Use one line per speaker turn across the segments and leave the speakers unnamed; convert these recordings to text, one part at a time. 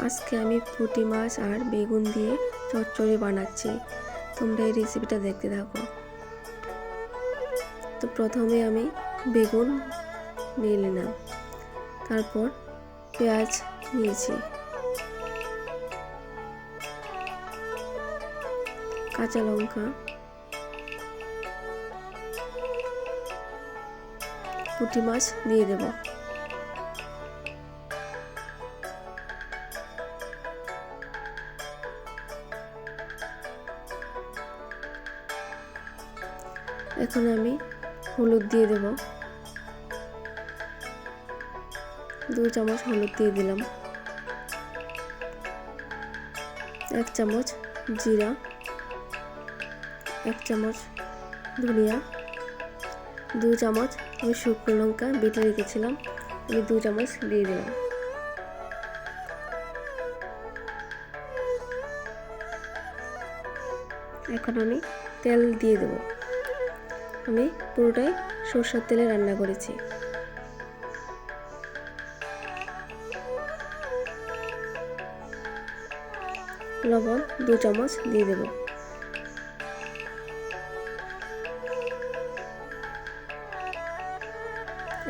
আজকে আমি পুঁটি মাছ আর বেগুন দিয়ে চচ্চড়ি বানাচ্ছি। তোমরা এই রেসিপিটা দেখতে থাকো। তো প্রথমে আমি বেগুন নিয়ে নিলাম, তারপর পেঁয়াজ নিয়েছি, কাঁচা লঙ্কা, পুঁটি মাছ দিয়ে দেব। এখন আমি হলুদ দিয়ে দেব, 2 চামচ হলুদ দিয়ে দিলাম, 1 চামচ জিরা, 1 চামচ ধনিয়া, 2 চামচ আমি শুকনো লঙ্কা বেটে রেখেছিলাম, আমি 2 চামচ দিয়ে দিলাম। এখন আমি তেল দিয়ে দেব। আমি পুরোটাই সরষের তেলে রান্না করেছি। লবণ 2 চামচ দিয়ে দেব।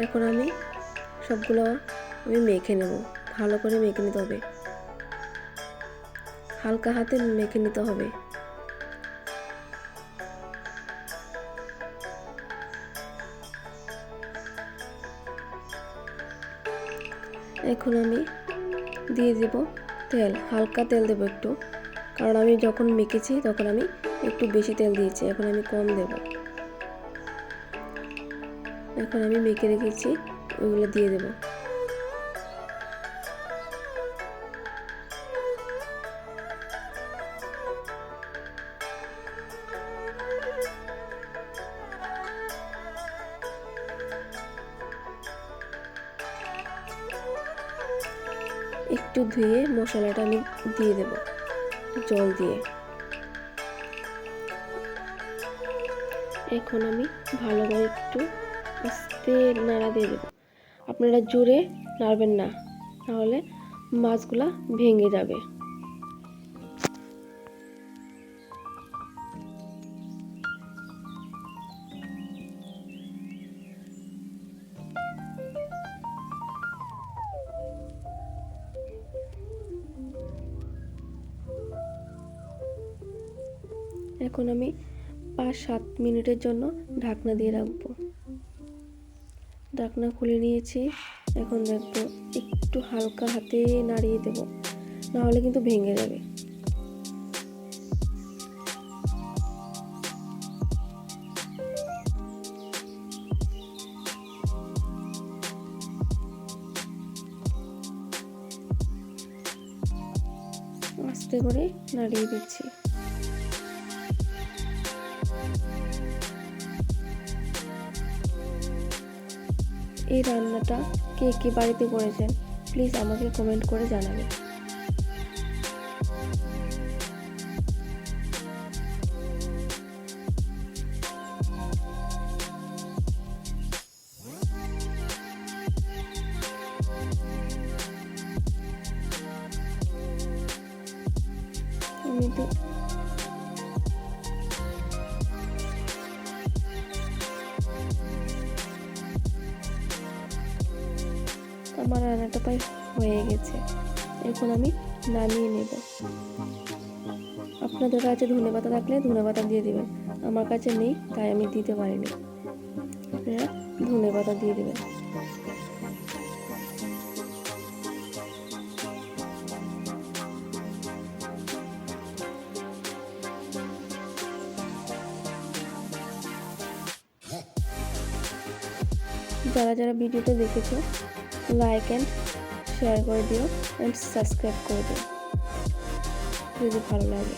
এখন আমি সবগুলো মেখে নেব। ভালো করে মেখে নিতে হবে, হালকা হাতে মেখে নিতে হবে। এখন আমি দিয়ে দেব তেল, হালকা তেল দেব একটু, কারণ আমি যখন মেখেছি তখন আমি একটু বেশি তেল দিয়েছি, এখন আমি কম দেব। এখন আমি মেখে রেখেছি ওইগুলো দিয়ে দেব। একটু ধুয়ে মশলাটা আমি দিয়ে দেব জল দিয়ে। এখন আমি ভালো করে একটু আস্তে নাড়া দিয়ে দেব। আপনারা জোরে নাড়বেন না, তাহলে মাছগুলা ভেঙে যাবে। এখন আমি 5-7 মিনিটের জন্য ঢাকনা দিয়ে রাখবো। ঢাকনা খুলে নিয়েছি। এখন দেখবো একটু হালকা হাতে নাড়িয়ে দেব, নাহলে কিন্তু ভেঙে যাবে। আস্তে করে নাড়িয়ে দিচ্ছি। এই রান্নাটা কে কে বাড়িতে করেছেন প্লিজ আমাকে কমেন্ট করে জানাবেন। আমি তো আমার রান্নাটা প্রায় হয়ে গেছে, এখন আমি নামিয়ে নেব। আপনাদের কাছে ধনেপাতা থাকলে ধনেপাতা দিয়ে দিবেন, আমার কাছে নেই তাই আমি দিতে পারিনি। আপনারা ধনেপাতা দিয়ে দিবেন। যারা যারা ভিডিওটা দেখেছো লাইক অ্যান্ড শেয়ার করে দিও অ্যান্ড সাবস্ক্রাইব করে দিও যদি ভালো লাগে।